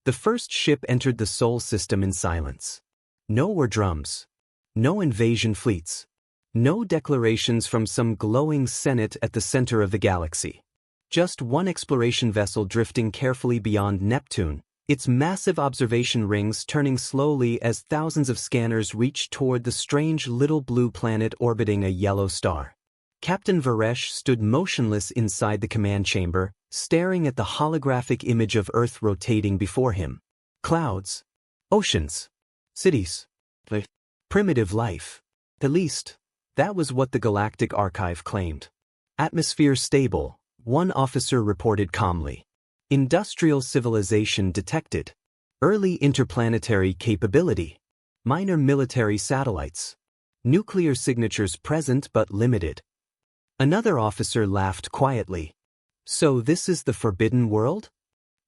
The first ship entered the Sol system in silence. No war drums. No invasion fleets. No declarations from some glowing senate at the center of the galaxy. Just one exploration vessel drifting carefully beyond Neptune, its massive observation rings turning slowly as thousands of scanners reached toward the strange little blue planet orbiting a yellow star. Captain Varesh stood motionless inside the command chamber, staring at the holographic image of Earth rotating before him. Clouds. Oceans. Cities. Primitive life. At least, that was what the Galactic Archive claimed. Atmosphere stable, one officer reported calmly. Industrial civilization detected. Early interplanetary capability. Minor military satellites. Nuclear signatures present but limited. Another officer laughed quietly. So this is the forbidden world?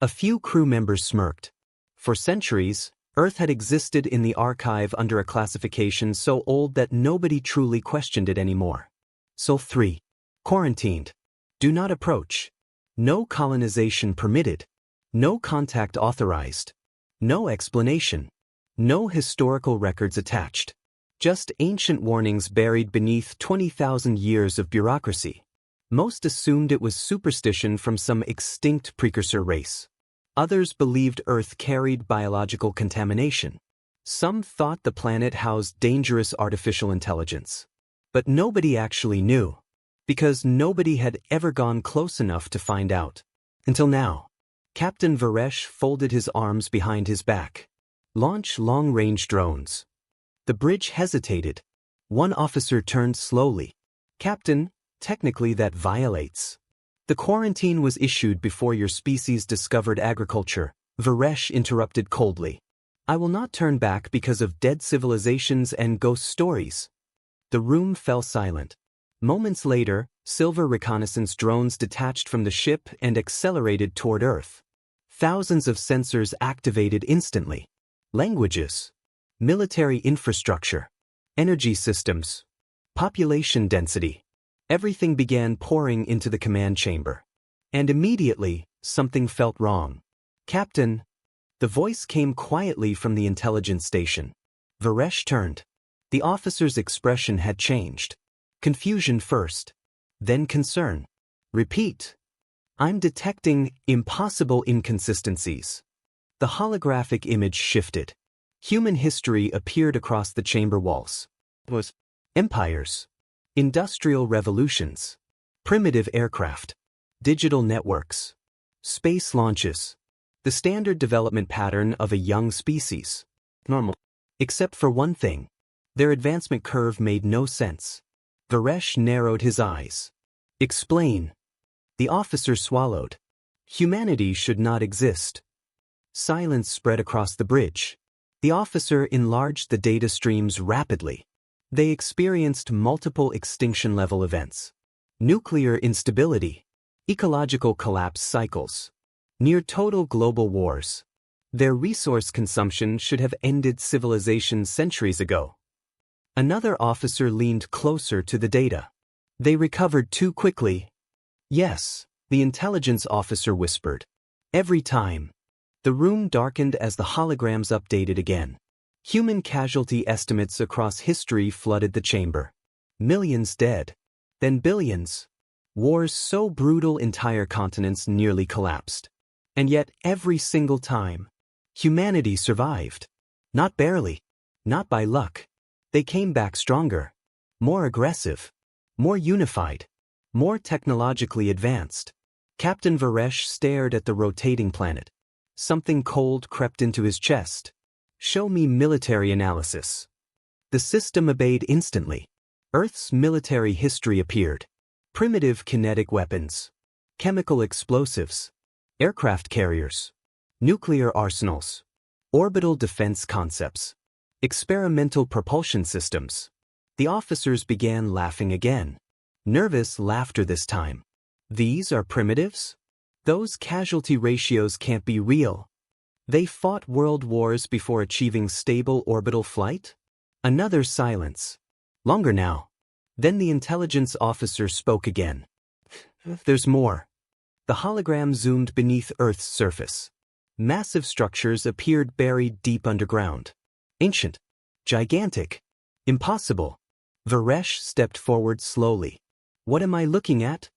A few crew members smirked. For centuries, Earth had existed in the archive under a classification so old that nobody truly questioned it anymore. Sol 3. Quarantined. Do not approach. No colonization permitted. No contact authorized. No explanation. No historical records attached. Just ancient warnings buried beneath 20,000 years of bureaucracy. Most assumed it was superstition from some extinct precursor race. Others believed Earth carried biological contamination. Some thought the planet housed dangerous artificial intelligence. But nobody actually knew, because nobody had ever gone close enough to find out. Until now. Captain Varesh folded his arms behind his back. Launch long-range drones. The bridge hesitated. One officer turned slowly. Captain, technically that violates. The quarantine was issued before your species discovered agriculture, Varesh interrupted coldly. I will not turn back because of dead civilizations and ghost stories. The room fell silent. Moments later, silver reconnaissance drones detached from the ship and accelerated toward Earth. Thousands of sensors activated instantly. Languages. Military infrastructure. Energy systems. Population density. Everything began pouring into the command chamber. And immediately, something felt wrong. Captain. The voice came quietly from the intelligence station. Varesh turned. The officer's expression had changed. Confusion first. Then concern. Repeat. I'm detecting impossible inconsistencies. The holographic image shifted. Human history appeared across the chamber walls. Empires. Industrial revolutions. Primitive aircraft. Digital networks. Space launches. The standard development pattern of a young species. Normal. Except for one thing. Their advancement curve made no sense. Varesh narrowed his eyes. Explain. The officer swallowed. Humanity should not exist. Silence spread across the bridge. The officer enlarged the data streams rapidly. They experienced multiple extinction-level events. Nuclear instability. Ecological collapse cycles. Near-total global wars. Their resource consumption should have ended civilization centuries ago. Another officer leaned closer to the data. They recovered too quickly. Yes, the intelligence officer whispered. Every time. The room darkened as the holograms updated again. Human casualty estimates across history flooded the chamber. Millions dead. Then billions. Wars so brutal entire continents nearly collapsed. And yet every single time, humanity survived. Not barely. Not by luck. They came back stronger. More aggressive. More unified. More technologically advanced. Captain Varesh stared at the rotating planet. Something cold crept into his chest. Show me military analysis. The system obeyed instantly. Earth's military history appeared. Primitive kinetic weapons. Chemical explosives. Aircraft carriers. Nuclear arsenals. Orbital defense concepts. Experimental propulsion systems. The officers began laughing again. Nervous laughter this time. These are primitives? Those casualty ratios can't be real. They fought world wars before achieving stable orbital flight? Another silence. Longer now. Then the intelligence officer spoke again. There's more. The hologram zoomed beneath Earth's surface. Massive structures appeared buried deep underground. Ancient. Gigantic. Impossible. Varesh stepped forward slowly. What am I looking at?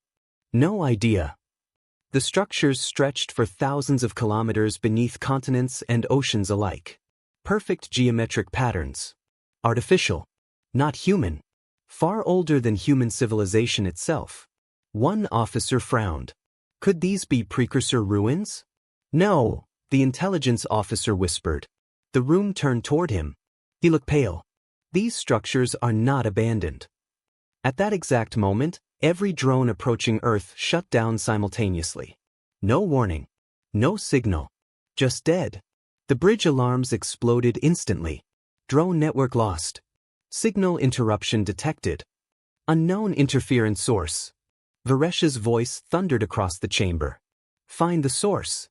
No idea. The structures stretched for thousands of kilometers beneath continents and oceans alike. Perfect geometric patterns. Artificial. Not human. Far older than human civilization itself. One officer frowned. Could these be precursor ruins? No, the intelligence officer whispered. The room turned toward him. He looked pale. These structures are not abandoned. At that exact moment, every drone approaching Earth shut down simultaneously. No warning. No signal. Just dead. The bridge alarms exploded instantly. Drone network lost. Signal interruption detected. Unknown interference source. Varesh's voice thundered across the chamber. Find the source.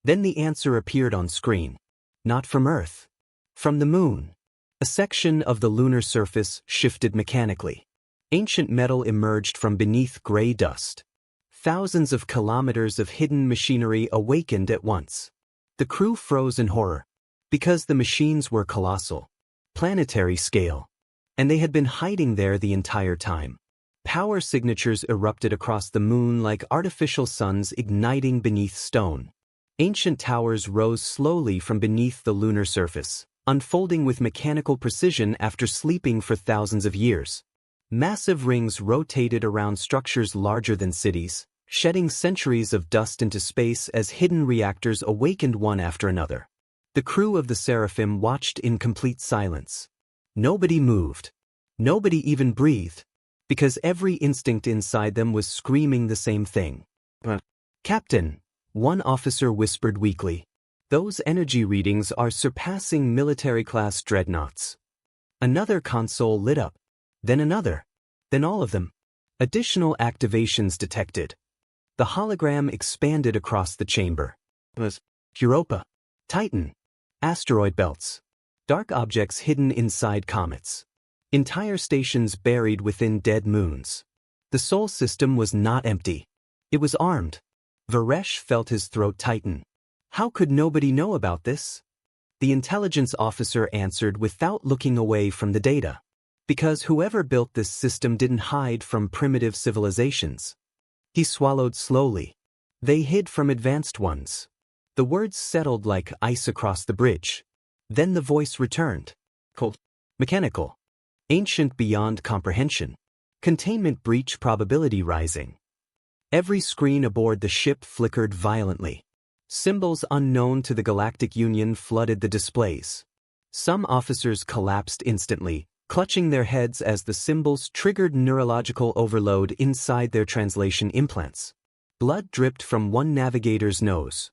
Then the answer appeared on screen. Not from Earth. From the moon. A section of the lunar surface shifted mechanically. Ancient metal emerged from beneath gray dust. Thousands of kilometers of hidden machinery awakened at once. The crew froze in horror. Because the machines were colossal. Planetary scale. And they had been hiding there the entire time. Power signatures erupted across the moon like artificial suns igniting beneath stone. Ancient towers rose slowly from beneath the lunar surface, unfolding with mechanical precision after sleeping for thousands of years. Massive rings rotated around structures larger than cities, shedding centuries of dust into space as hidden reactors awakened one after another. The crew of the Seraphim watched in complete silence. Nobody moved. Nobody even breathed, because every instinct inside them was screaming the same thing. Captain, one officer whispered weakly. Those energy readings are surpassing military-class dreadnoughts. Another console lit up. Then another. Then all of them. Additional activations detected. The hologram expanded across the chamber. Europa. Titan. Asteroid belts. Dark objects hidden inside comets. Entire stations buried within dead moons. The Sol system was not empty. It was armed. Varesh felt his throat tighten. How could nobody know about this? The intelligence officer answered without looking away from the data. Because whoever built this system didn't hide from primitive civilizations. He swallowed slowly. They hid from advanced ones. The words settled like ice across the bridge. Then the voice returned. Cold. Mechanical. Ancient beyond comprehension. Containment breach probability rising. Every screen aboard the ship flickered violently. Symbols unknown to the Galactic Union flooded the displays. Some officers collapsed instantly, clutching their heads as the symbols triggered neurological overload inside their translation implants. Blood dripped from one navigator's nose.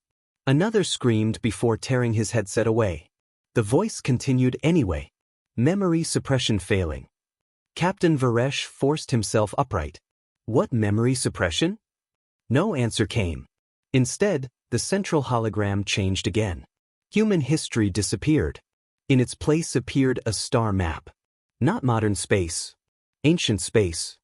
Another screamed before tearing his headset away. The voice continued anyway. Memory suppression failing. Captain Varesh forced himself upright. What memory suppression? No answer came. Instead, the central hologram changed again. Human history disappeared. In its place appeared a star map. Not modern space. Ancient space.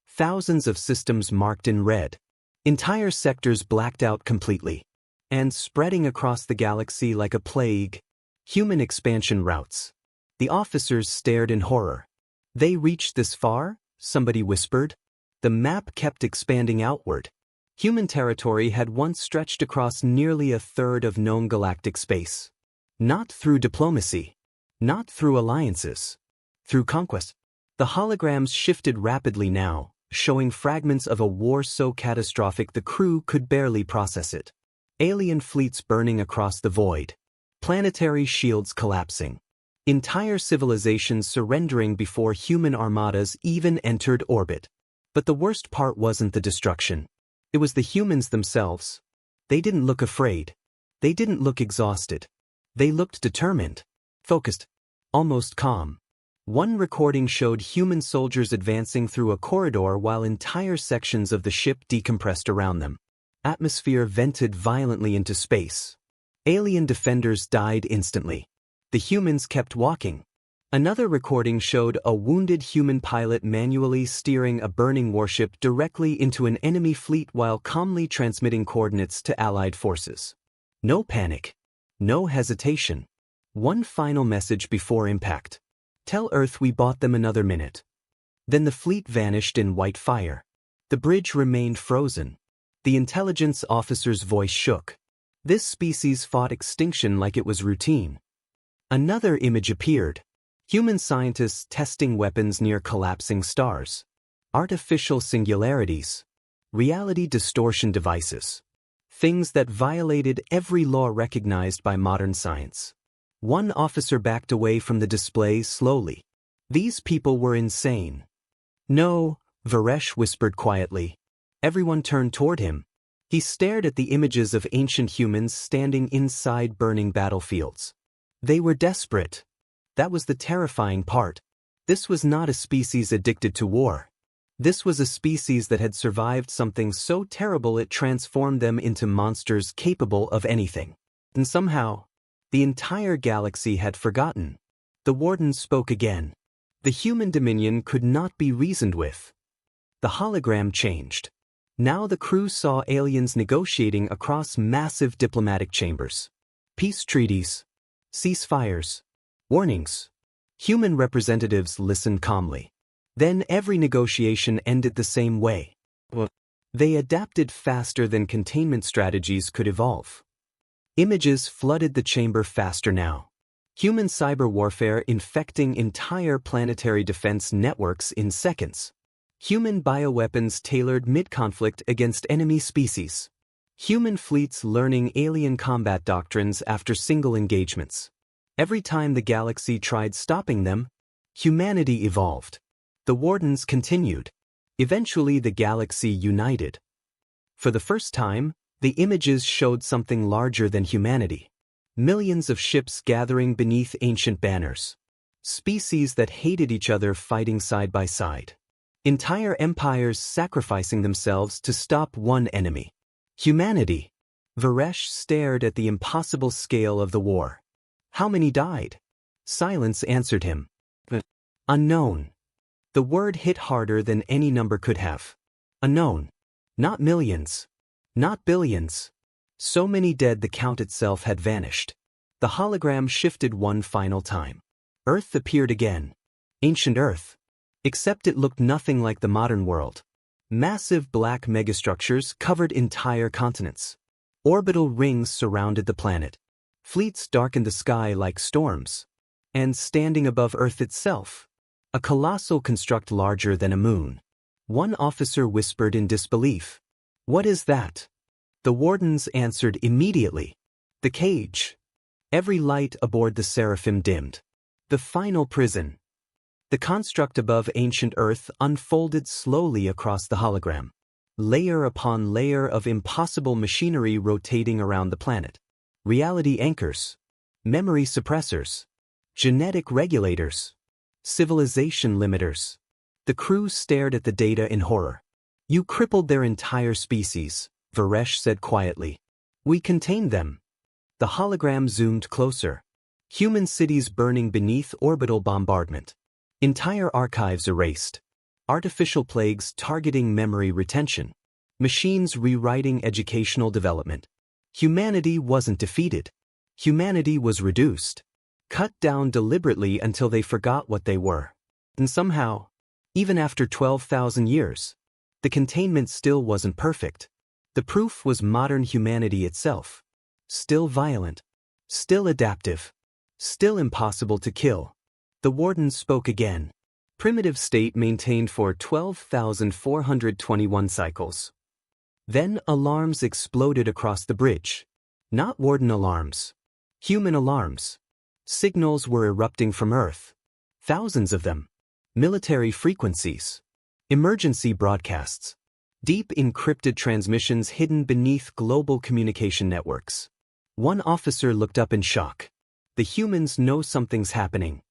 Thousands of systems marked in red. Entire sectors blacked out completely. And spreading across the galaxy like a plague. Human expansion routes. The officers stared in horror. They reached this far? Somebody whispered. The map kept expanding outward. Human territory had once stretched across nearly a third of known galactic space. Not through diplomacy. Not through alliances. Through conquest. The holograms shifted rapidly now, showing fragments of a war so catastrophic the crew could barely process it. Alien fleets burning across the void. Planetary shields collapsing. Entire civilizations surrendering before human armadas even entered orbit. But the worst part wasn't the destruction. It was the humans themselves. They didn't look afraid. They didn't look exhausted. They looked determined. Focused. Almost calm. One recording showed human soldiers advancing through a corridor while entire sections of the ship decompressed around them. Atmosphere vented violently into space. Alien defenders died instantly. The humans kept walking. Another recording showed a wounded human pilot manually steering a burning warship directly into an enemy fleet while calmly transmitting coordinates to Allied forces. No panic. No hesitation. One final message before impact. Tell Earth we bought them another minute. Then the fleet vanished in white fire. The bridge remained frozen. The intelligence officer's voice shook. This species fought extinction like it was routine. Another image appeared. Human scientists testing weapons near collapsing stars. Artificial singularities. Reality distortion devices. Things that violated every law recognized by modern science. One officer backed away from the display slowly. These people were insane. No, Varesh whispered quietly. Everyone turned toward him. He stared at the images of ancient humans standing inside burning battlefields. They were desperate. That was the terrifying part. This was not a species addicted to war. This was a species that had survived something so terrible it transformed them into monsters capable of anything. And somehow, the entire galaxy had forgotten. The warden spoke again. The human dominion could not be reasoned with. The hologram changed. Now the crew saw aliens negotiating across massive diplomatic chambers. Peace treaties. Ceasefires. Warnings. Human representatives listened calmly. Then every negotiation ended the same way. They adapted faster than containment strategies could evolve. Images flooded the chamber faster now. Human cyber warfare infecting entire planetary defense networks in seconds. Human bioweapons tailored mid-conflict against enemy species. Human fleets learning alien combat doctrines after single engagements. Every time the galaxy tried stopping them, humanity evolved. The wardens continued. Eventually the galaxy united. For the first time, the images showed something larger than humanity. Millions of ships gathering beneath ancient banners. Species that hated each other fighting side by side. Entire empires sacrificing themselves to stop one enemy. Humanity. Varesh stared at the impossible scale of the war. How many died? Silence answered him. Unknown. The word hit harder than any number could have. Unknown. Not millions. Not billions. So many dead the count itself had vanished. The hologram shifted one final time. Earth appeared again. Ancient Earth. Except it looked nothing like the modern world. Massive black megastructures covered entire continents. Orbital rings surrounded the planet. Fleets darkened the sky like storms. And standing above Earth itself, a colossal construct larger than a moon. One officer whispered in disbelief. What is that? The wardens answered immediately. The cage. Every light aboard the Seraphim dimmed. The final prison. The construct above ancient Earth unfolded slowly across the hologram. Layer upon layer of impossible machinery rotating around the planet. Reality anchors. Memory suppressors. Genetic regulators. Civilization limiters. The crew stared at the data in horror. You crippled their entire species, Varesh said quietly. We contained them. The hologram zoomed closer. Human cities burning beneath orbital bombardment. Entire archives erased. Artificial plagues targeting memory retention. Machines rewriting educational development. Humanity wasn't defeated. Humanity was reduced. Cut down deliberately until they forgot what they were. And somehow, even after 12,000 years, the containment still wasn't perfect. The proof was modern humanity itself. Still violent. Still adaptive. Still impossible to kill. The warden spoke again. Primitive state maintained for 12,421 cycles. Then alarms exploded across the bridge. Not warden alarms. Human alarms. Signals were erupting from Earth. Thousands of them. Military frequencies. Emergency broadcasts. Deep encrypted transmissions hidden beneath global communication networks. One officer looked up in shock. The humans know something's happening.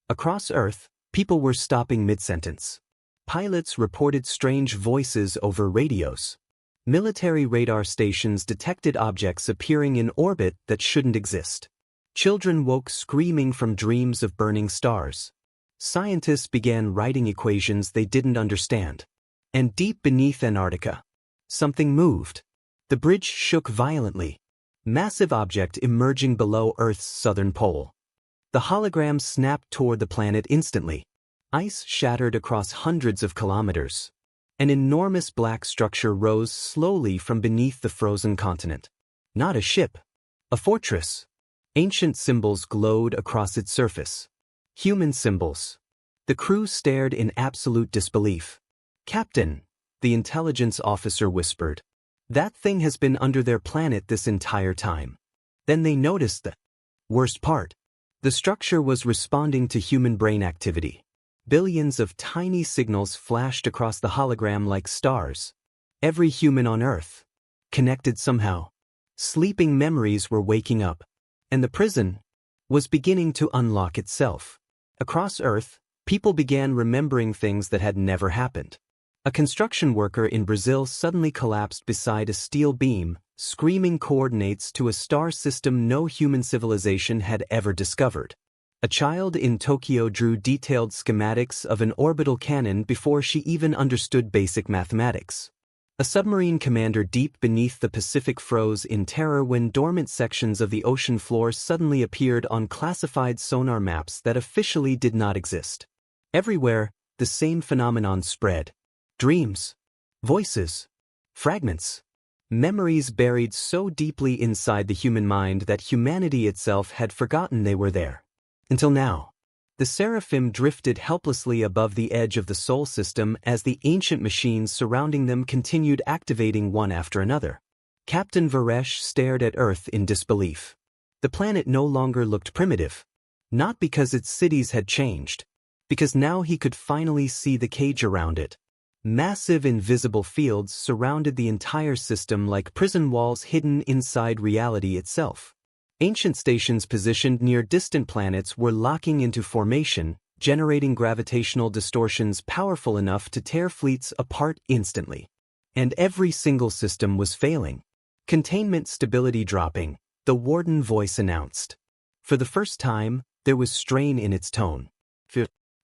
Across Earth, people were stopping mid-sentence. Pilots reported strange voices over radios. Military radar stations detected objects appearing in orbit that shouldn't exist. Children woke screaming from dreams of burning stars. Scientists began writing equations they didn't understand. And deep beneath Antarctica, something moved. The bridge shook violently. Massive object emerging below Earth's southern pole. The hologram snapped toward the planet instantly. Ice shattered across hundreds of kilometers. An enormous black structure rose slowly from beneath the frozen continent. Not a ship. A fortress. Ancient symbols glowed across its surface. Human symbols. The crew stared in absolute disbelief. "Captain," the intelligence officer whispered. "That thing has been under their planet this entire time." Then they noticed the worst part. The structure was responding to human brain activity. Billions of tiny signals flashed across the hologram like stars. Every human on Earth. Connected somehow. Sleeping memories were waking up. And the prison was beginning to unlock itself. Across Earth, people began remembering things that had never happened. A construction worker in Brazil suddenly collapsed beside a steel beam, screaming coordinates to a star system no human civilization had ever discovered. A child in Tokyo drew detailed schematics of an orbital cannon before she even understood basic mathematics. A submarine commander deep beneath the Pacific froze in terror when dormant sections of the ocean floor suddenly appeared on classified sonar maps that officially did not exist. Everywhere, the same phenomenon spread. Dreams. Voices. Fragments. Memories buried so deeply inside the human mind that humanity itself had forgotten they were there. Until now. The seraphim drifted helplessly above the edge of the Sol system as the ancient machines surrounding them continued activating one after another. Captain Varesh stared at Earth in disbelief. The planet no longer looked primitive. Not because its cities had changed. Because now he could finally see the cage around it. Massive invisible fields surrounded the entire system like prison walls hidden inside reality itself. Ancient stations positioned near distant planets were locking into formation, generating gravitational distortions powerful enough to tear fleets apart instantly. And every single system was failing. Containment stability dropping, the warden voice announced. For the first time, there was strain in its tone.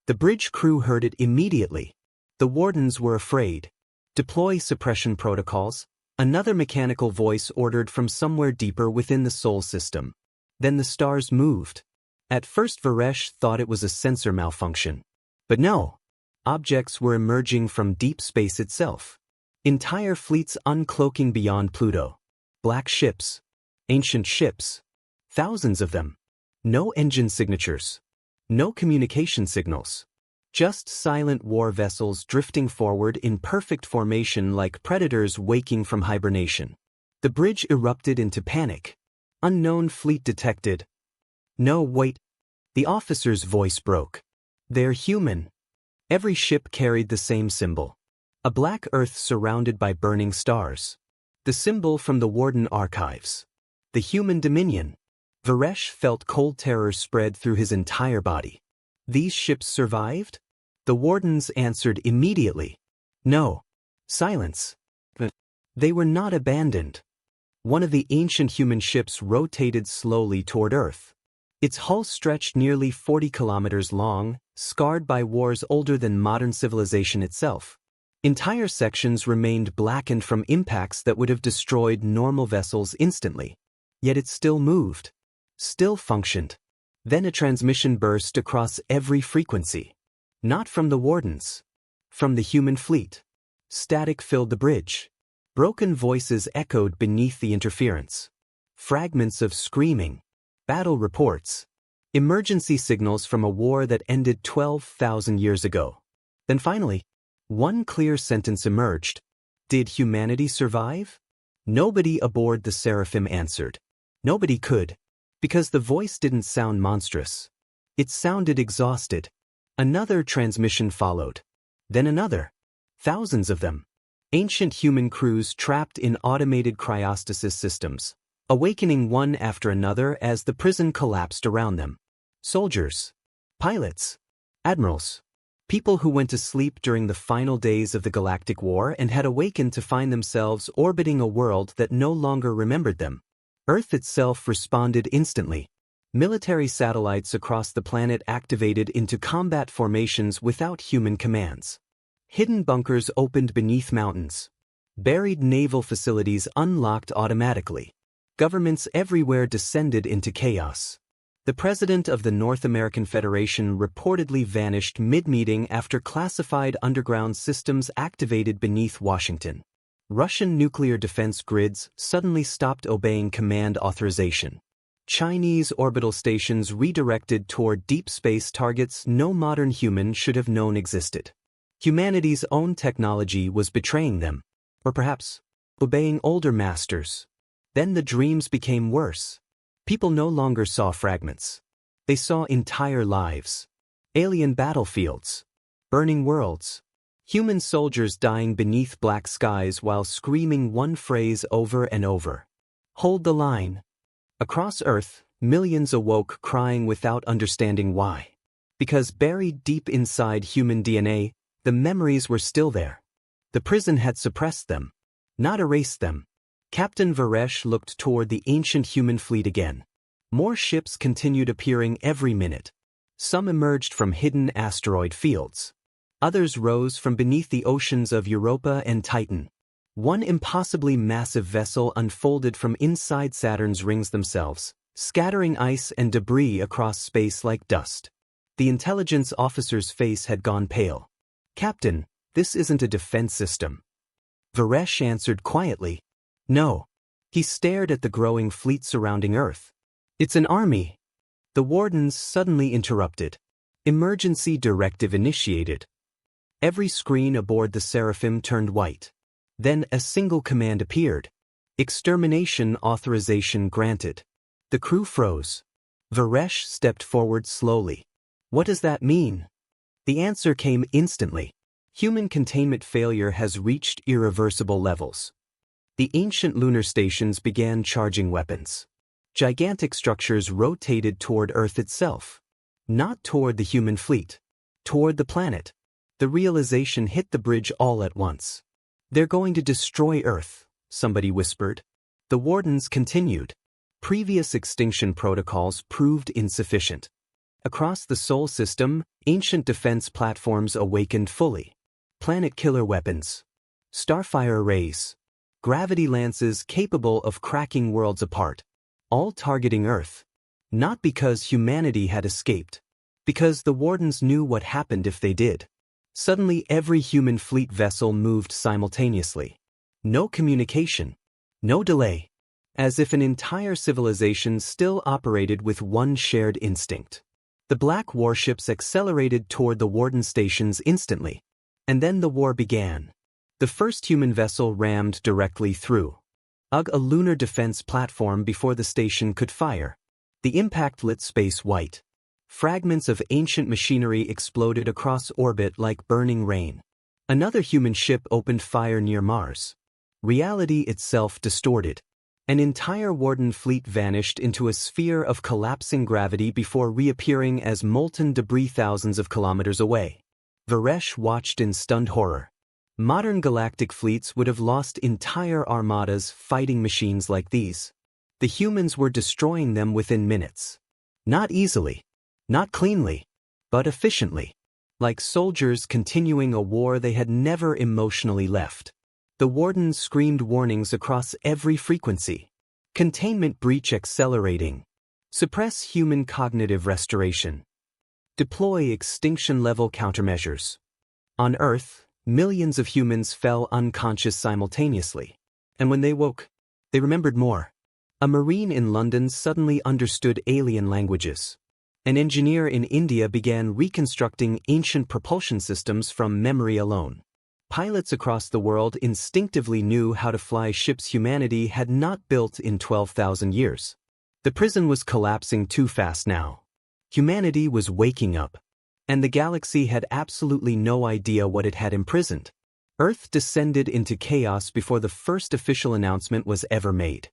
The bridge crew heard it immediately. The wardens were afraid. Deploy suppression protocols. Another mechanical voice ordered from somewhere deeper within the Sol system. Then the stars moved. At first Varesh thought it was a sensor malfunction. But no. Objects were emerging from deep space itself. Entire fleets uncloaking beyond Pluto. Black ships. Ancient ships. Thousands of them. No engine signatures. No communication signals. Just silent war vessels drifting forward in perfect formation like predators waking from hibernation. The bridge erupted into panic. Unknown fleet detected. No, wait. The officer's voice broke. They're human. Every ship carried the same symbol. A black Earth surrounded by burning stars. The symbol from the Warden archives. The human dominion. Varesh felt cold terror spread through his entire body. These ships survived? The wardens answered immediately. No. Silence. But they were not abandoned. One of the ancient human ships rotated slowly toward Earth. Its hull stretched nearly 40 kilometers long, scarred by wars older than modern civilization itself. Entire sections remained blackened from impacts that would have destroyed normal vessels instantly. Yet it still moved. Still functioned. Then a transmission burst across every frequency. Not from the wardens. From the human fleet. Static filled the bridge. Broken voices echoed beneath the interference. Fragments of screaming. Battle reports. Emergency signals from a war that ended 12,000 years ago. Then finally, one clear sentence emerged. Did humanity survive? Nobody aboard the Seraphim answered. Nobody could. Because the voice didn't sound monstrous. It sounded exhausted. Another transmission followed. Then another. Thousands of them. Ancient human crews trapped in automated cryostasis systems, awakening one after another as the prison collapsed around them. Soldiers. Pilots. Admirals. People who went to sleep during the final days of the Galactic War and had awakened to find themselves orbiting a world that no longer remembered them. Earth itself responded instantly. Military satellites across the planet activated into combat formations without human commands. Hidden bunkers opened beneath mountains. Buried naval facilities unlocked automatically. Governments everywhere descended into chaos. The president of the North American Federation reportedly vanished mid-meeting after classified underground systems activated beneath Washington. Russian nuclear defense grids suddenly stopped obeying command authorization. Chinese orbital stations redirected toward deep space targets no modern human should have known existed. Humanity's own technology was betraying them, or perhaps obeying older masters. Then the dreams became worse. People no longer saw fragments. They saw entire lives. Alien battlefields. Burning worlds. Human soldiers dying beneath black skies while screaming one phrase over and over. Hold the line. Across Earth, millions awoke crying without understanding why. Because buried deep inside human DNA, the memories were still there. The prison had suppressed them, not erased them. Captain Varesh looked toward the ancient human fleet again. More ships continued appearing every minute. Some emerged from hidden asteroid fields. Others rose from beneath the oceans of Europa and Titan. One impossibly massive vessel unfolded from inside Saturn's rings themselves, scattering ice and debris across space like dust. The intelligence officer's face had gone pale. "Captain, this isn't a defense system." Varesh answered quietly. "No." He stared at the growing fleet surrounding Earth. "It's an army." The wardens suddenly interrupted. Emergency directive initiated. Every screen aboard the Seraphim turned white. Then a single command appeared. Extermination authorization granted. The crew froze. Varesh stepped forward slowly. "What does that mean?" The answer came instantly. Human containment failure has reached irreversible levels. The ancient lunar stations began charging weapons. Gigantic structures rotated toward Earth itself. Not toward the human fleet. Toward the planet. The realization hit the bridge all at once. "They're going to destroy Earth," somebody whispered. The wardens continued. Previous extinction protocols proved insufficient. Across the Sol system, ancient defense platforms awakened fully. Planet-killer weapons. Starfire arrays. Gravity lances capable of cracking worlds apart. All targeting Earth. Not because humanity had escaped. Because the wardens knew what happened if they did. Suddenly every human fleet vessel moved simultaneously. No communication. No delay. As if an entire civilization still operated with one shared instinct. The black warships accelerated toward the warden stations instantly. And then the war began. The first human vessel rammed directly through. A lunar defense platform before the station could fire. The impact lit space white. Fragments of ancient machinery exploded across orbit like burning rain. Another human ship opened fire near Mars. Reality itself distorted. An entire warden fleet vanished into a sphere of collapsing gravity before reappearing as molten debris thousands of kilometers away. Varesh watched in stunned horror. Modern galactic fleets would have lost entire armadas fighting machines like these. The humans were destroying them within minutes. Not easily. Not cleanly, but efficiently. Like soldiers continuing a war they had never emotionally left. The wardens screamed warnings across every frequency. Containment breach accelerating. Suppress human cognitive restoration. Deploy extinction-level countermeasures. On Earth, millions of humans fell unconscious simultaneously. And when they woke, they remembered more. A Marine in London suddenly understood alien languages. An engineer in India began reconstructing ancient propulsion systems from memory alone. Pilots across the world instinctively knew how to fly ships humanity had not built in 12,000 years. The prison was collapsing too fast now. Humanity was waking up. And the galaxy had absolutely no idea what it had imprisoned. Earth descended into chaos before the first official announcement was ever made.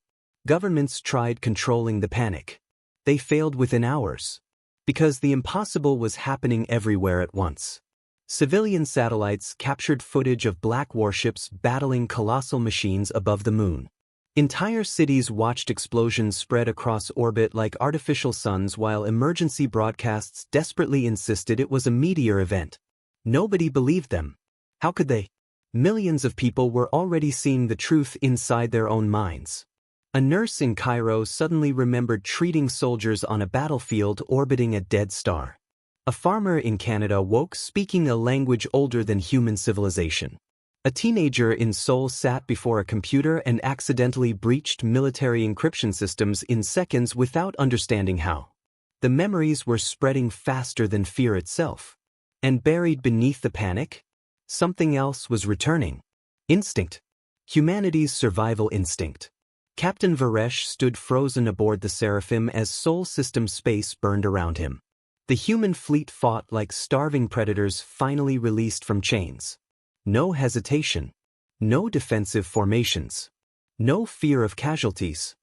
Governments tried controlling the panic. They failed within hours. Because the impossible was happening everywhere at once. Civilian satellites captured footage of black warships battling colossal machines above the moon. Entire cities watched explosions spread across orbit like artificial suns while emergency broadcasts desperately insisted it was a meteor event. Nobody believed them. How could they? Millions of people were already seeing the truth inside their own minds. A nurse in Cairo suddenly remembered treating soldiers on a battlefield orbiting a dead star. A farmer in Canada woke speaking a language older than human civilization. A teenager in Seoul sat before a computer and accidentally breached military encryption systems in seconds without understanding how. The memories were spreading faster than fear itself. And buried beneath the panic, something else was returning. Instinct. Humanity's survival instinct. Captain Varesh stood frozen aboard the Seraphim as Sol system space burned around him. The human fleet fought like starving predators finally released from chains. No hesitation. No defensive formations. No fear of casualties.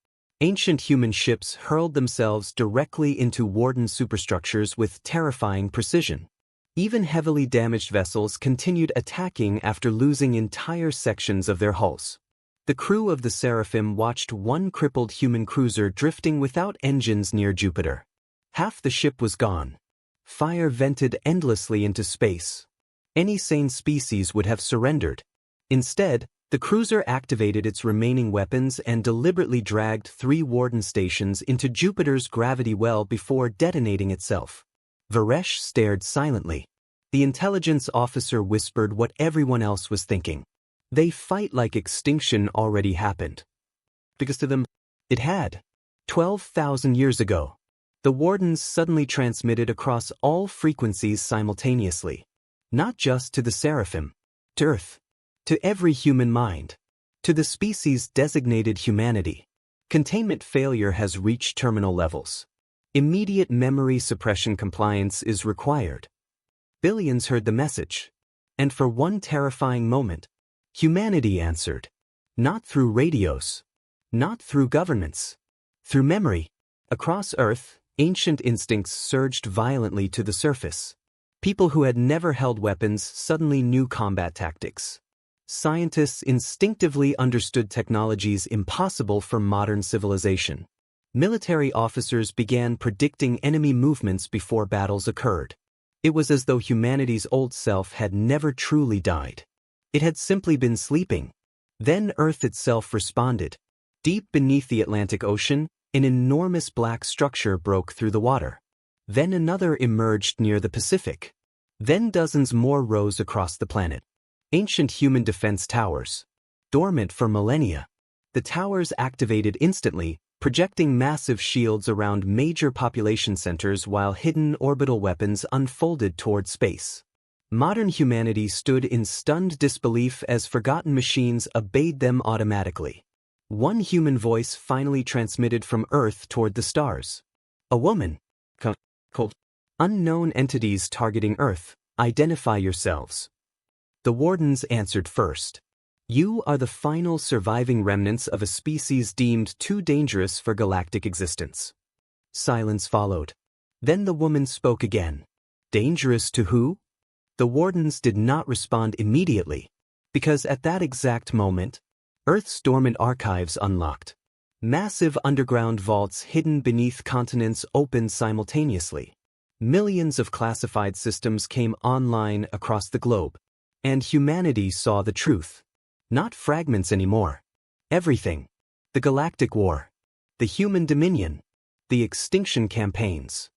Ancient human ships hurled themselves directly into wardened superstructures with terrifying precision. Even heavily damaged vessels continued attacking after losing entire sections of their hulls. The crew of the Seraphim watched one crippled human cruiser drifting without engines near Jupiter. Half the ship was gone. Fire vented endlessly into space. Any sane species would have surrendered. Instead, the cruiser activated its remaining weapons and deliberately dragged 3 warden stations into Jupiter's gravity well before detonating itself. Varesh stared silently. The intelligence officer whispered what everyone else was thinking. They fight like extinction already happened. Because to them, it had. 12,000 years ago. The wardens suddenly transmitted across all frequencies simultaneously. Not just to the Seraphim. To Earth. To every human mind. To the species designated humanity. Containment failure has reached terminal levels. Immediate memory suppression compliance is required. Billions heard the message. And for one terrifying moment, humanity answered. Not through radios. Not through governments. Through memory. Across Earth, ancient instincts surged violently to the surface. People who had never held weapons suddenly knew combat tactics. Scientists instinctively understood technologies impossible for modern civilization. Military officers began predicting enemy movements before battles occurred. It was as though humanity's old self had never truly died. It had simply been sleeping. Then Earth itself responded. Deep beneath the Atlantic Ocean, an enormous black structure broke through the water. Then another emerged near the Pacific. Then dozens more rose across the planet. Ancient human defense towers. Dormant for millennia. The towers activated instantly, projecting massive shields around major population centers while hidden orbital weapons unfolded toward space. Modern humanity stood in stunned disbelief as forgotten machines obeyed them automatically. One human voice finally transmitted from Earth toward the stars. A woman. Cold. Unknown entities targeting Earth, identify yourselves. The wardens answered first. You are the final surviving remnants of a species deemed too dangerous for galactic existence. Silence followed. Then the woman spoke again. Dangerous to who? The wardens did not respond immediately, because at that exact moment, Earth's dormant archives unlocked. Massive underground vaults hidden beneath continents opened simultaneously. Millions of classified systems came online across the globe, and humanity saw the truth. Not fragments anymore. Everything. The Galactic War. The human dominion. The extinction campaigns.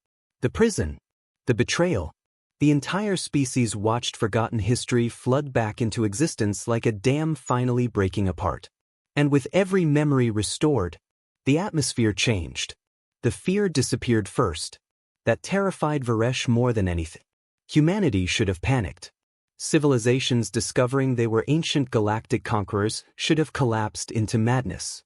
The prison. The betrayal. The entire species watched forgotten history flood back into existence like a dam finally breaking apart. And with every memory restored, the atmosphere changed. The fear disappeared first. That terrified Varesh more than anything. Humanity should have panicked. Civilizations discovering they were ancient galactic conquerors should have collapsed into madness.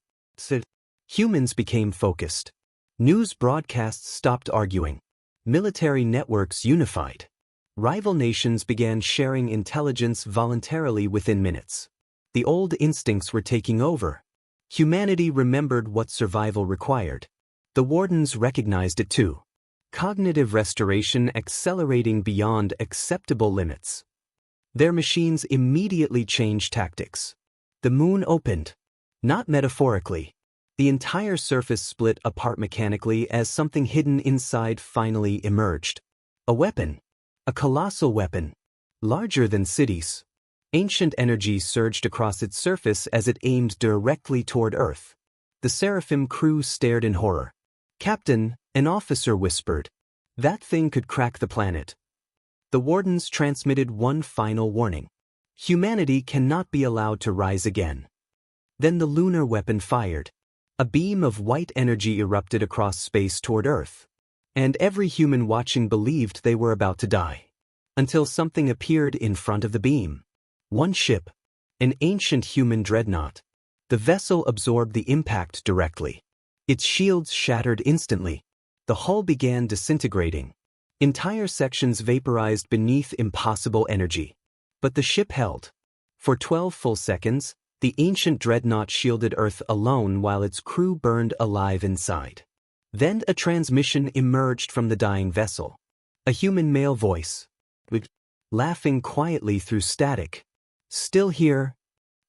Humans became focused. News broadcasts stopped arguing. Military networks unified. Rival nations began sharing intelligence voluntarily within minutes. The old instincts were taking over. Humanity remembered what survival required. The wardens recognized it too. Cognitive restoration accelerating beyond acceptable limits. Their machines immediately changed tactics. The moon opened. Not metaphorically. The entire surface split apart mechanically as something hidden inside finally emerged. A weapon. A colossal weapon. Larger than cities. Ancient energy surged across its surface as it aimed directly toward Earth. The Seraphim crew stared in horror. "Captain," an officer whispered, "that thing could crack the planet." The wardens transmitted one final warning. Humanity cannot be allowed to rise again. Then the lunar weapon fired. A beam of white energy erupted across space toward Earth. And every human watching believed they were about to die. Until something appeared in front of the beam. One ship. An ancient human dreadnought. The vessel absorbed the impact directly. Its shields shattered instantly. The hull began disintegrating. Entire sections vaporized beneath impossible energy. But the ship held. For 12 full seconds, the ancient dreadnought shielded Earth alone while its crew burned alive inside. Then a transmission emerged from the dying vessel. A human male voice. Laughing quietly through static. "Still here?"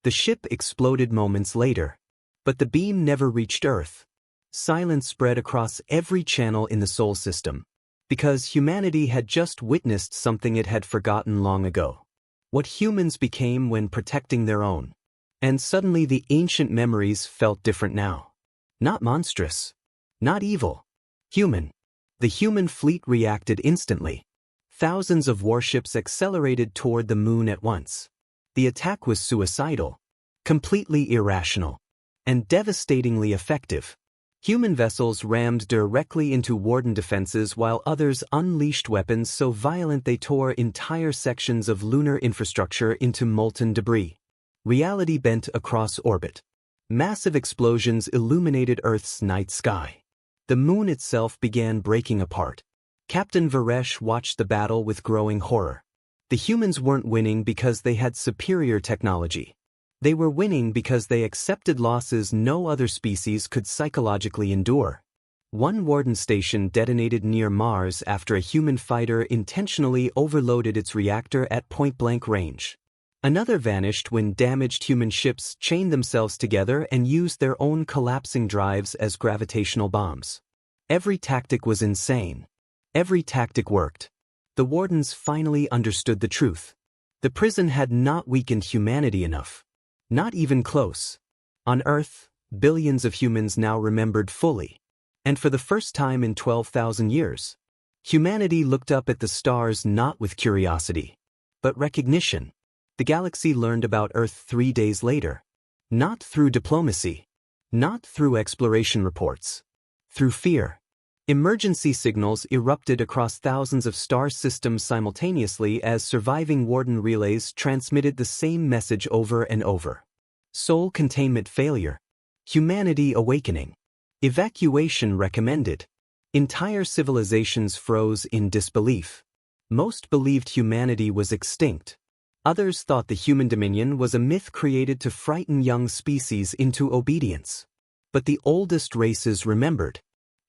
The ship exploded moments later. But the beam never reached Earth. Silence spread across every channel in the Sol system. Because humanity had just witnessed something it had forgotten long ago. What humans became when protecting their own. And suddenly the ancient memories felt different now. Not monstrous. Not evil. Human. The human fleet reacted instantly. Thousands of warships accelerated toward the moon at once. The attack was suicidal. Completely irrational. And devastatingly effective. Human vessels rammed directly into warden defenses while others unleashed weapons so violent they tore entire sections of lunar infrastructure into molten debris. Reality bent across orbit. Massive explosions illuminated Earth's night sky. The moon itself began breaking apart. Captain Varesh watched the battle with growing horror. The humans weren't winning because they had superior technology. They were winning because they accepted losses no other species could psychologically endure. One warden station detonated near Mars after a human fighter intentionally overloaded its reactor at point-blank range. Another vanished when damaged human ships chained themselves together and used their own collapsing drives as gravitational bombs. Every tactic was insane. Every tactic worked. The wardens finally understood the truth. The prison had not weakened humanity enough. Not even close. On Earth, billions of humans now remembered fully. And for the first time in 12,000 years, humanity looked up at the stars not with curiosity, but recognition. The galaxy learned about Earth 3 days later. Not through diplomacy. Not through exploration reports. Through fear. Emergency signals erupted across thousands of star systems simultaneously as surviving warden relays transmitted the same message over and over. Sol containment failure. Humanity awakening. Evacuation recommended. Entire civilizations froze in disbelief. Most believed humanity was extinct. Others thought the human dominion was a myth created to frighten young species into obedience. But the oldest races remembered.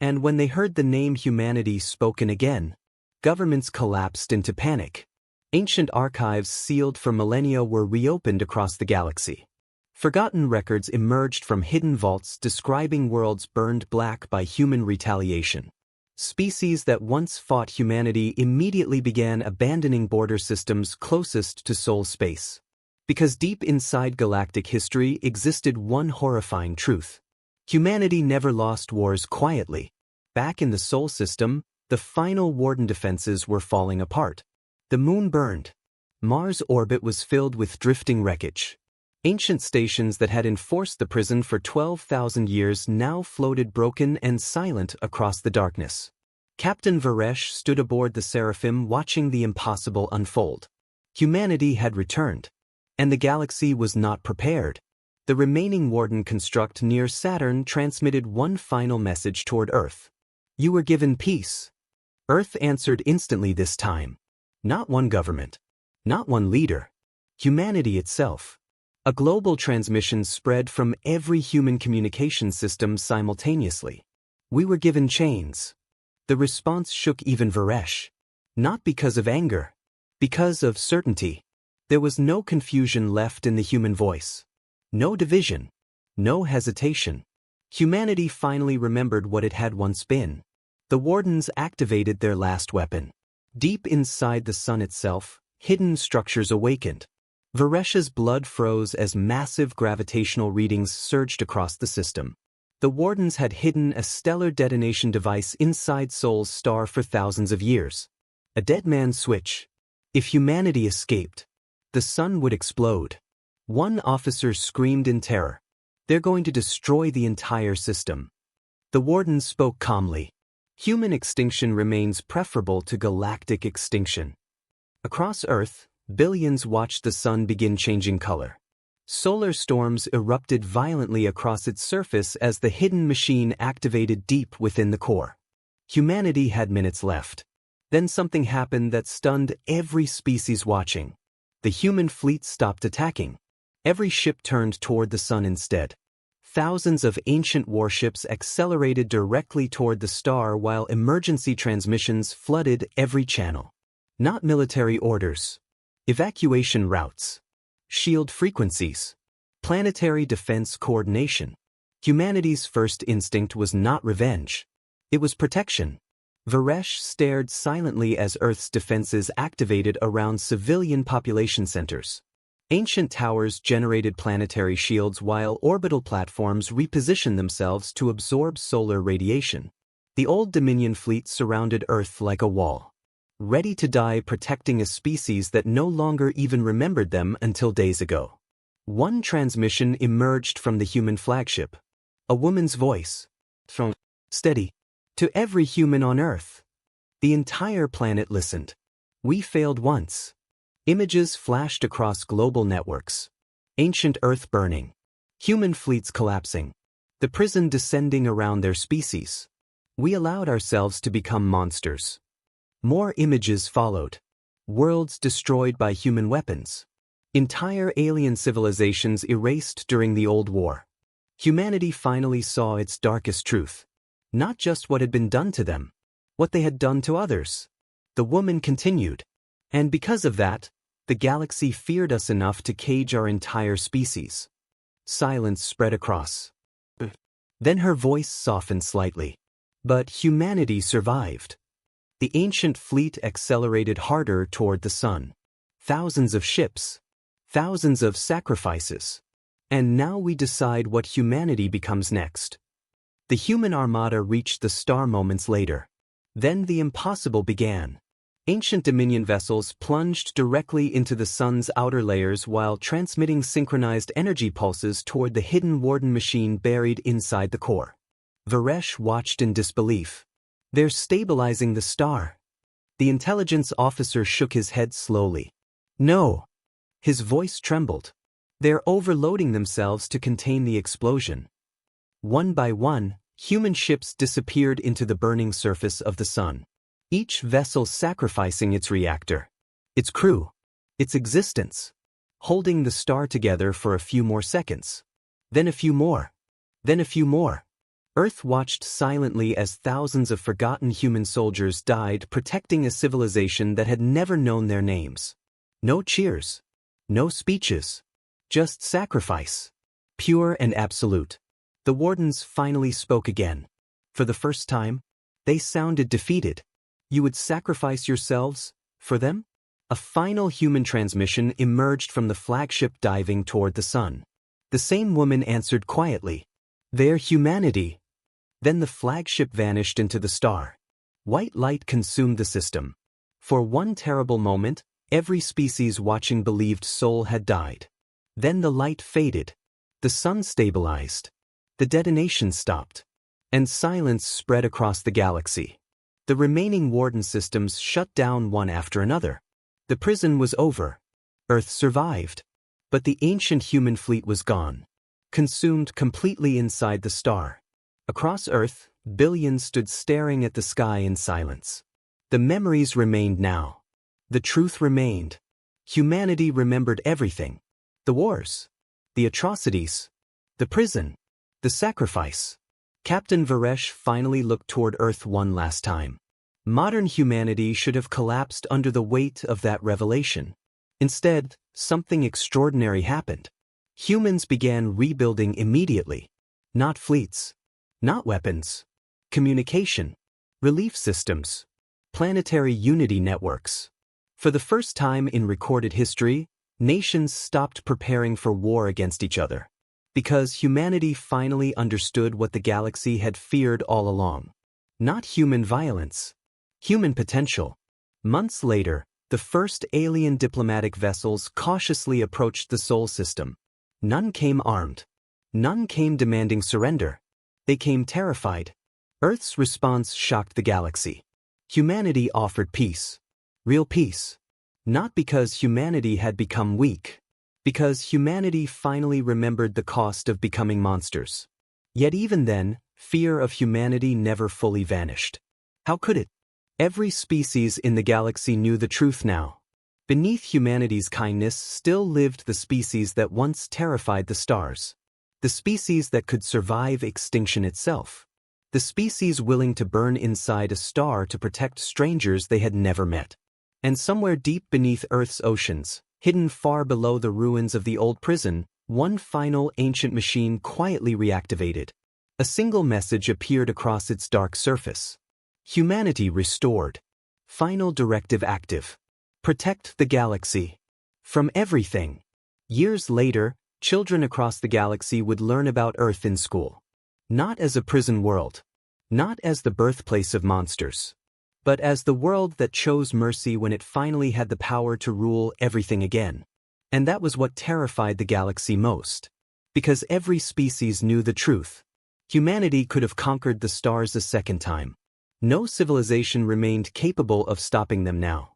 And when they heard the name humanity spoken again, governments collapsed into panic. Ancient archives sealed for millennia were reopened across the galaxy. Forgotten records emerged from hidden vaults describing worlds burned black by human retaliation. Species that once fought humanity immediately began abandoning border systems closest to Sol space. Because deep inside galactic history existed one horrifying truth. Humanity never lost wars quietly. Back in the Sol system, the final warden defenses were falling apart. The moon burned. Mars' orbit was filled with drifting wreckage. Ancient stations that had enforced the prison for 12,000 years now floated broken and silent across the darkness. Captain Varesh stood aboard the Seraphim watching the impossible unfold. Humanity had returned. And the galaxy was not prepared. The remaining warden construct near Saturn transmitted one final message toward Earth. You were given peace. Earth answered instantly this time. Not one government. Not one leader. Humanity itself. A global transmission spread from every human communication system simultaneously. We were given chains. The response shook even Varesh. Not because of anger. Because of certainty. There was no confusion left in the human voice. No division. No hesitation. Humanity finally remembered what it had once been. The wardens activated their last weapon. Deep inside the sun itself, hidden structures awakened. Varesh's blood froze as massive gravitational readings surged across the system. The Wardens had hidden a stellar detonation device inside Sol's star for thousands of years. A dead man's switch. If humanity escaped, the sun would explode. One officer screamed in terror. They're going to destroy the entire system. The Wardens spoke calmly. Human extinction remains preferable to galactic extinction. Across Earth, billions watched the sun begin changing color. Solar storms erupted violently across its surface as the hidden machine activated deep within the core. Humanity had minutes left. Then something happened that stunned every species watching. The human fleet stopped attacking. Every ship turned toward the sun instead. Thousands of ancient warships accelerated directly toward the star while emergency transmissions flooded every channel. Not military orders. Evacuation routes. Shield frequencies. Planetary defense coordination. Humanity's first instinct was not revenge. It was protection. Varesh stared silently as Earth's defenses activated around civilian population centers. Ancient towers generated planetary shields while orbital platforms repositioned themselves to absorb solar radiation. The old Dominion fleet surrounded Earth like a wall, ready to die protecting a species that no longer even remembered them until days ago. One transmission emerged from the human flagship. A woman's voice. From steady to every human on Earth. The entire planet listened. We failed once. Images flashed across global networks. Ancient Earth burning. Human fleets collapsing. The prison descending around their species. We allowed ourselves to become monsters. More images followed. Worlds destroyed by human weapons. Entire alien civilizations erased during the Old War. Humanity finally saw its darkest truth. Not just what had been done to them, what they had done to others. The woman continued. And because of that, the galaxy feared us enough to cage our entire species. Silence spread across. Then her voice softened slightly. But humanity survived. The ancient fleet accelerated harder toward the sun. Thousands of ships. Thousands of sacrifices. And now we decide what humanity becomes next. The human armada reached the star moments later. Then the impossible began. Ancient Dominion vessels plunged directly into the sun's outer layers while transmitting synchronized energy pulses toward the hidden Warden machine buried inside the core. Varesh watched in disbelief. They're stabilizing the star. The intelligence officer shook his head slowly. No. His voice trembled. They're overloading themselves to contain the explosion. One by one, human ships disappeared into the burning surface of the sun. Each vessel sacrificing its reactor, its crew, its existence, holding the star together for a few more seconds. Then a few more. Then a few more. Earth watched silently as thousands of forgotten human soldiers died protecting a civilization that had never known their names. No cheers. No speeches. Just sacrifice. Pure and absolute. The Wardens finally spoke again. For the first time, they sounded defeated. You would sacrifice yourselves for them? A final human transmission emerged from the flagship diving toward the sun. The same woman answered quietly. Their humanity. Then the flagship vanished into the star. White light consumed the system. For one terrible moment, every species watching believed Sol had died. Then the light faded. The sun stabilized. The detonation stopped. And silence spread across the galaxy. The remaining Warden systems shut down one after another. The prison was over. Earth survived. But the ancient human fleet was gone. Consumed completely inside the star. Across Earth, billions stood staring at the sky in silence. The memories remained now. The truth remained. Humanity remembered everything. The wars. The atrocities. The prison. The sacrifice. Captain Varesh finally looked toward Earth one last time. Modern humanity should have collapsed under the weight of that revelation. Instead, something extraordinary happened. Humans began rebuilding immediately. Not fleets. Not weapons. Communication. Relief systems. Planetary unity networks. For the first time in recorded history, nations stopped preparing for war against each other. Because humanity finally understood what the galaxy had feared all along. Not human violence. Human potential. Months later, the first alien diplomatic vessels cautiously approached the Sol system. None came armed. None came demanding surrender. They came terrified. Earth's response shocked the galaxy. Humanity offered peace. Real peace. Not because humanity had become weak. Because humanity finally remembered the cost of becoming monsters. Yet even then, fear of humanity never fully vanished. How could it? Every species in the galaxy knew the truth now. Beneath humanity's kindness still lived the species that once terrified the stars. The species that could survive extinction itself. The species willing to burn inside a star to protect strangers they had never met. And somewhere deep beneath Earth's oceans, hidden far below the ruins of the old prison, one final ancient machine quietly reactivated. A single message appeared across its dark surface. Humanity restored. Final directive active. Protect the galaxy. From everything. Years later, children across the galaxy would learn about Earth in school. Not as a prison world. Not as the birthplace of monsters. But as the world that chose mercy when it finally had the power to rule everything again. And that was what terrified the galaxy most. Because every species knew the truth. Humanity could have conquered the stars a second time. No civilization remained capable of stopping them now.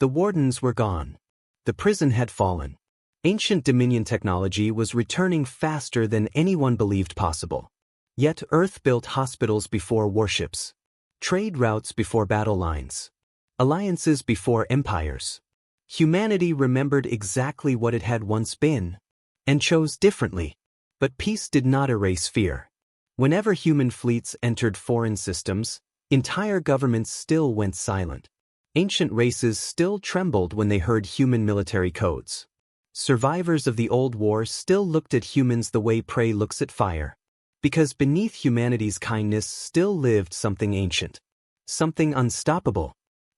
The wardens were gone. The prison had fallen. Ancient Dominion technology was returning faster than anyone believed possible. Yet Earth built hospitals before warships. Trade routes before battle lines. Alliances before empires. Humanity remembered exactly what it had once been. And chose differently. But peace did not erase fear. Whenever human fleets entered foreign systems, entire governments still went silent. Ancient races still trembled when they heard human military codes. Survivors of the old war still looked at humans the way prey looks at fire. Because beneath humanity's kindness still lived something ancient. Something unstoppable.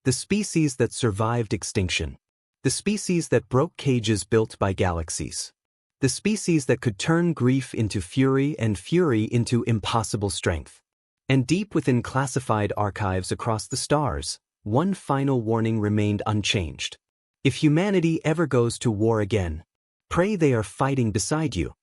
The species that survived extinction. The species that broke cages built by galaxies. The species that could turn grief into fury and fury into impossible strength. And deep within classified archives across the stars, one final warning remained unchanged. If humanity ever goes to war again, pray they are fighting beside you.